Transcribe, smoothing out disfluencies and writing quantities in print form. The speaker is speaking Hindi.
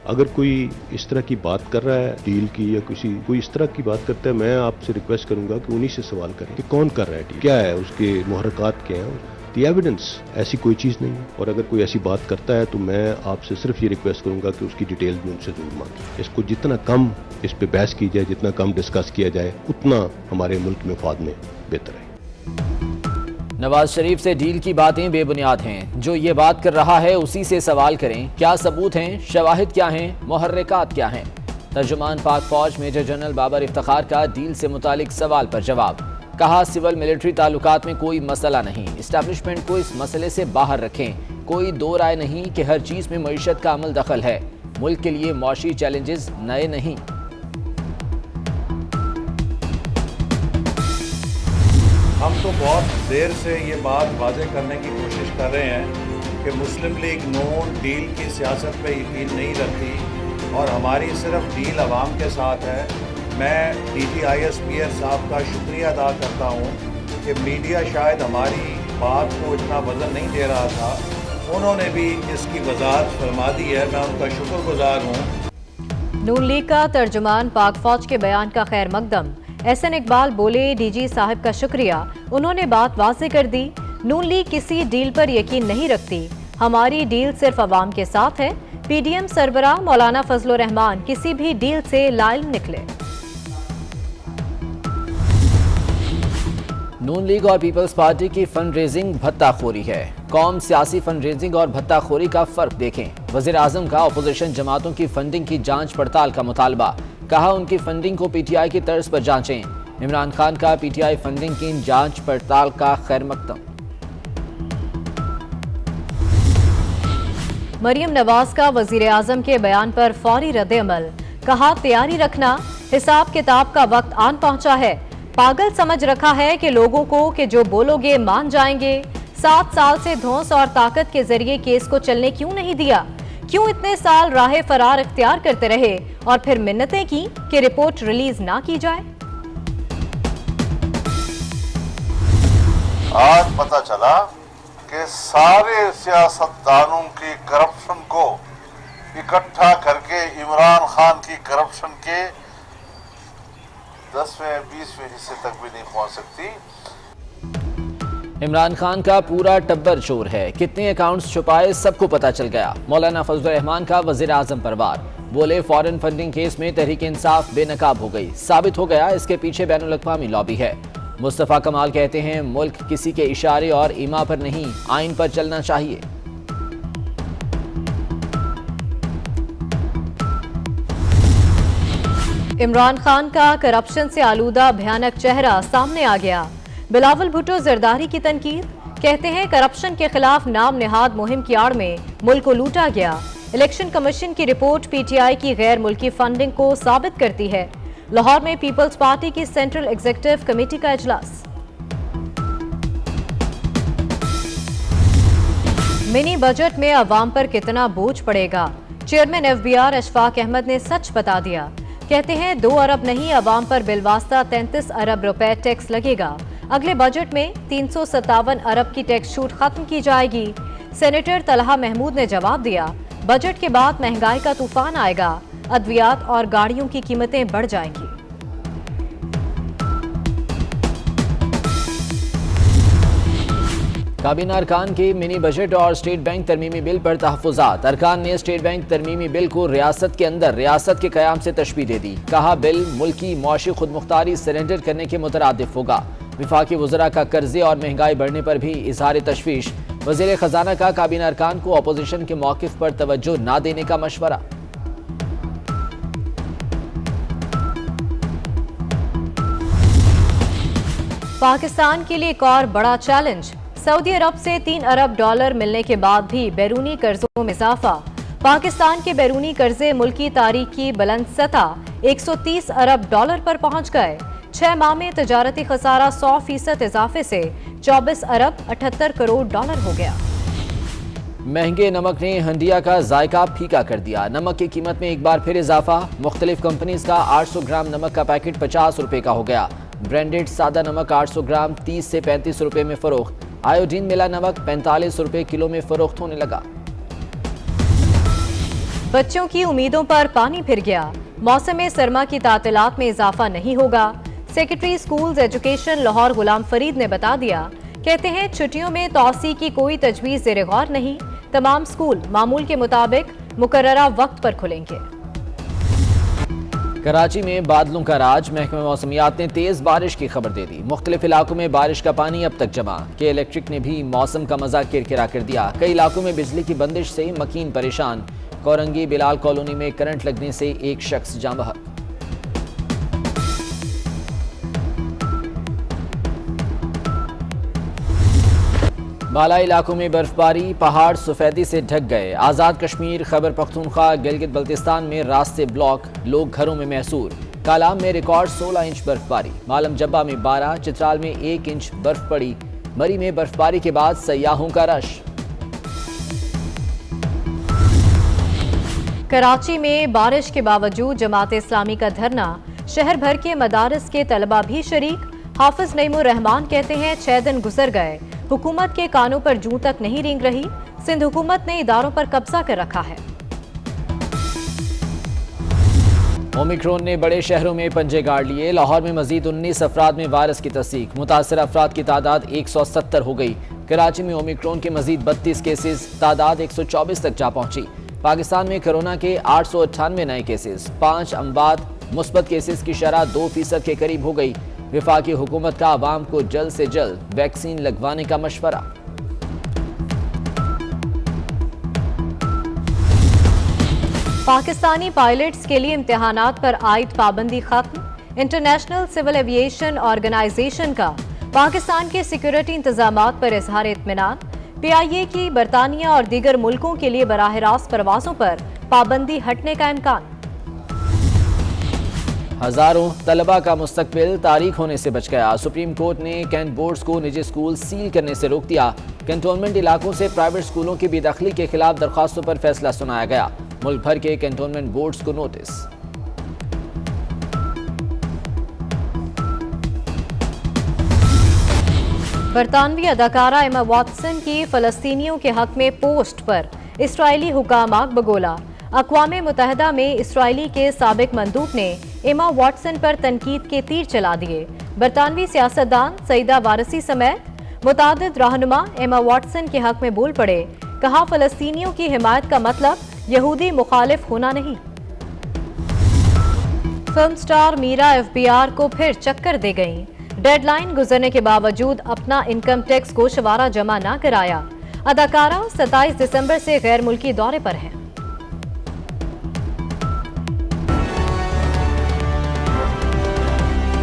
अगर कोई इस तरह की बात कर रहा है डील की या कोई इस तरह की बात करता है, मैं आपसे रिक्वेस्ट करूंगा कि उन्हीं से सवाल करें कि कौन कर रहा है डील, क्या है उसके मुहर्रकात क्या है, दी एविडेंस। ऐसी कोई चीज़ नहीं है। और अगर कोई ऐसी बात करता है तो मैं आपसे सिर्फ ये रिक्वेस्ट करूंगा कि उसकी डिटेल में उनसे जरूर मांगे। इसको जितना कम इस पे बहस की जाए, जितना कम डिस्कस किया जाए, उतना हमारे मुल्क में फाद में बेहतर है। नवाज शरीफ से डील की बातें बेबुनियाद हैं। जो ये बात कर रहा है उसी से सवाल करें। क्या सबूत हैं, शवाहिद क्या हैं, मुहर्रिकात क्या हैं। तर्जुमान पाक फौज मेजर जनरल बाबर इफ्तिखार का डील से मुतालिक सवाल पर जवाब। कहा सिविल मिलिट्री ताल्लुकात में कोई मसला नहीं, इस्टेब्लिशमेंट को इस मसले से बाहर रखें। कोई दो राय नहीं कि हर चीज में मईशत का अमल दखल है। मुल्क के लिए मौशी चैलेंजेस नए नहीं। हम तो बहुत देर से ये बात वाज़ेह करने की कोशिश कर रहे हैं कि मुस्लिम लीग नून डील की सियासत पे यकीन नहीं रखती और हमारी सिर्फ डील अवाम के साथ है। मैं DGISPR साहब का शुक्रिया अदा करता हूँ कि मीडिया शायद हमारी बात को इतना वज़न नहीं दे रहा था, उन्होंने भी इसकी वजाहत फरमा दी है। मैं उनका शुक्रगुजार हूँ। नून लीग का तर्जुमान पाक फौज के बयान का खैर मकदम। SN इकबाल बोले, DG साहब का शुक्रिया, उन्होंने बात वाज़ेह कर दी। नून लीग किसी डील पर यकीन नहीं रखती, हमारी डील सिर्फ अवाम के साथ है। PDM सरबराह मौलाना फजल रहमान किसी भी डील से लाइल निकले। नून लीग और पीपल्स पार्टी की फंड रेजिंग भत्ताखोरी है। कौम सियासी फंड रेजिंग और भत्ताखोरी का फर्क देखें। वज़ीर आज़म का अपोजिशन जमातों की फंडिंग की जांच पड़ताल का मुतालबा। कहा उनकी फंडिंग को PTI की तर्ज पर जांचें। इमरान खान का PTI फंडिंग की जांच पड़ताल का खैर मकदम। मरियम नवाज का वजीर आजम के बयान पर फौरी रद्द-ए-अमल। कहा तैयारी रखना, हिसाब किताब का वक्त आन पहुंचा है। पागल समझ रखा है कि लोगों को कि जो बोलोगे मान जाएंगे। 7 साल से धौंस और ताकत के जरिए केस को चलने क्यों नहीं दिया? क्यों इतने साल राह फरार इख्तियार करते रहे और फिर मिन्नतें की कि रिपोर्ट रिलीज ना की जाए? आज पता चला कि सारे सियासतदानों की करप्शन को इकट्ठा करके इमरान खान की करप्शन के 10वें 20वें हिस्से तक भी नहीं पहुंच सकती। इमरान खान का पूरा टब्बर चोर है, कितने अकाउंट्स छुपाए सबको पता चल गया। मौलाना फजल रहमान का वजीर आजम पर वार। बोले फॉरेन फंडिंग केस में तहरीक इंसाफ बेनकाब हो गई। साबित हो गया इसके पीछे बैनुल अक़वामी लॉबी है। मुस्तफ़ा कमाल कहते हैं मुल्क किसी के इशारे और ईमा पर नहीं, आइन पर चलना चाहिए। इमरान खान का करप्शन से आलूदा भयानक चेहरा सामने आ गया। बिलावल भुट्टो जरदारी की तनकीद। कहते हैं करप्शन के खिलाफ नाम निहाद मुहिम की आड़ में मुल्क को लूटा गया। इलेक्शन कमीशन की रिपोर्ट PTI की गैर मुल्की फंडिंग को साबित करती है। लाहौर में पीपल्स पार्टी की सेंट्रल एग्जीक्यूटिव कमेटी का इजलास। मिनी बजट में अवाम पर कितना बोझ पड़ेगा? चेयरमैन FBR अशफाक अहमद ने सच बता दिया। कहते हैं 2 अरब नहीं, अवाम पर बिलवास्ता 33 अरब रुपए टैक्स लगेगा। अगले बजट में 357 अरब की टैक्स छूट खत्म की जाएगी। सेनेटर तलहा महमूद ने जवाब दिया, बजट के बाद महंगाई का तूफान आएगा, अद्वियात और गाड़ियों की कीमतें बढ़ जाएंगी। काबीना अरकान की मिनी बजट और स्टेट बैंक तरमीमी बिल पर तहफ़्फ़ुज़ात। अरकान ने स्टेट बैंक तरमीमी बिल को रियासत के अंदर रियासत के क़याम से तशबीह दे दी। कहा बिल मुल्की मौशी खुदमुख्तारी सरेंडर करने के मुतरादिफ होगा। विफाकी वज़रा का कर्जे और महंगाई बढ़ने पर भी इजहार तशवीश। वज़ीर ख़जाना का काबीना अरकान को अपोजिशन के मौक़िफ़ पर तवज्जो न देने का मशवरा। पाकिस्तान के लिए एक और बड़ा चैलेंज। सऊदी अरब से $3 अरब मिलने के बाद भी बैरूनी कर्जों में इजाफा। पाकिस्तान के बैरूनी कर्जे मुल्की तारीख की बुलंद सतह $130 अरब पर पहुंच गए। 6 माह में तजारती खसारा 100% इजाफे से $24 अरब 78 करोड़ हो गया। महंगे नमक ने हंडिया का जायका फीका कर दिया। नमक की कीमत में एक बार फिर इजाफा। मुख्तलिफ कंपनीज का 800 ग्राम नमक का पैकेट 50 रुपए का हो गया। ब्रांडेड सादा नमक 800 ग्राम 30 से 35 रुपए में फरोख्त। आयोडीन मिला नमक 45 रुपए किलो में फरोख्त होने लगा। बच्चों की उम्मीदों पर पानी फिर गया। मौसम सरमा की तातीलात में इजाफा नहीं होगा। Secretary schools education Lahore Ghulam Farid ने बता दिया। कहते हैं छुट्टियों में तौसी की कोई तजवीज़ ज़ेर गौर नहीं। तमाम स्कूल मामूल के मुताबिक मुकर्ररा वक्त पर खुलेंगे। कराची में बादलों का राज। महकमा मौसमियात ने तेज बारिश की खबर दे दी। मुख्तलिफ इलाकों में बारिश का पानी अब तक जमा। के इलेक्ट्रिक ने भी मौसम का मजा किरकिरा कर दिया। कई इलाकों में बिजली की बंदिश से मकीन परेशान। कोरंगी बिलाल कॉलोनी में करंट लगने से एक शख्स जाँ बहक। बालाई इलाकों में बर्फबारी। पहाड़ सफेदी से ढक गए। आज़ाद कश्मीर, खैबर पख्तूनख्वा, गिलगित बल्तिस्तान में रास्ते ब्लॉक। लोग घरों में महसूर। कालाम में रिकॉर्ड 16 इंच बर्फबारी। मालम जब्बा में 12, चित्राल में 1 इंच बर्फ पड़ी। मरी में बर्फबारी के बाद सयाहों का रश। कराची में बारिश के बावजूद जमात इस्लामी का धरना। शहर भर के मदारस के तलबा भी शरीक। हाफिज नईमुर रहमान कहते हैं 6 दिन गुजर गए, हुकूमत के कानों पर जूं तक नहीं रेंग रही। सिंध हुकूमत ने इदारों पर कब्जा कर रखा है। ओमिक्रॉन ने बड़े शहरों में पंजे गाड़ लिए। लाहौर में मजीद 19 अफराद में वायरस की तस्दीक। मुतासर अफराद की तादाद 170 हो गई। कराची में ओमिक्रॉन के मजीद 32 केसेस, तादाद 124 तक जा पहुंची। पाकिस्तान में कोरोना के 898 नए केसेस। 5 अमवात। मुस्बत केसेस की शरह 2% के करीब हो गई। विफाकी हुकूमत का आवाम को जल्द से जल्द वैक्सीन लगवाने का मशवरा। पाकिस्तानी पायलट्स के लिए इम्तिहानात पर आयद पाबंदी खत्म। इंटरनेशनल सिविल एविएशन ऑर्गेनाइजेशन का पाकिस्तान के सिक्योरिटी इंतजामात पर इजहार इत्मीनान। PIA की बरतानिया और दीगर मुल्कों के लिए बराह रास्त परवाजों पर पाबंदी हटने का इम्कान। हजारों तलबा का मुस्तकबिल तारीख होने से बच गया। सुप्रीम कोर्ट ने कैंट बोर्ड्स को निजी स्कूल सील करने से रोक दिया। कैंटोनमेंट इलाकों से प्राइवेट स्कूलों की बेदखली के खिलाफ दरखास्तों पर फैसला सुनाया गया। मुल्क भर के कैंटोनमेंट बोर्ड्स को नोटिस। बरतानवी अदाकारा एमा वॉटसन की फलस्तीनियों के हक में पोस्ट पर इसराइली हुकाम आग बगोला। अक़वाम मुत्तहिदा में इसराइली के साबिक मंदूब ने एमा वॉटसन पर तनकीद के तीर चला दिए। बरतानवी सियासतदान सईदा वारसी समेत मुतादिद रहनुमा एमा वॉटसन के हक में बोल पड़े। कहा, फलस्तीनियों की हिमायत का मतलब यहूदी मुखालिफ होना नहीं। फिल्म स्टार मीरा FBR को फिर चक्कर दे गईं। डेडलाइन गुजरने के बावजूद अपना इनकम टैक्स गोशवारा जमा न कराया। अदाकारा 27 दिसंबर से गैर मुल्की दौरे पर है।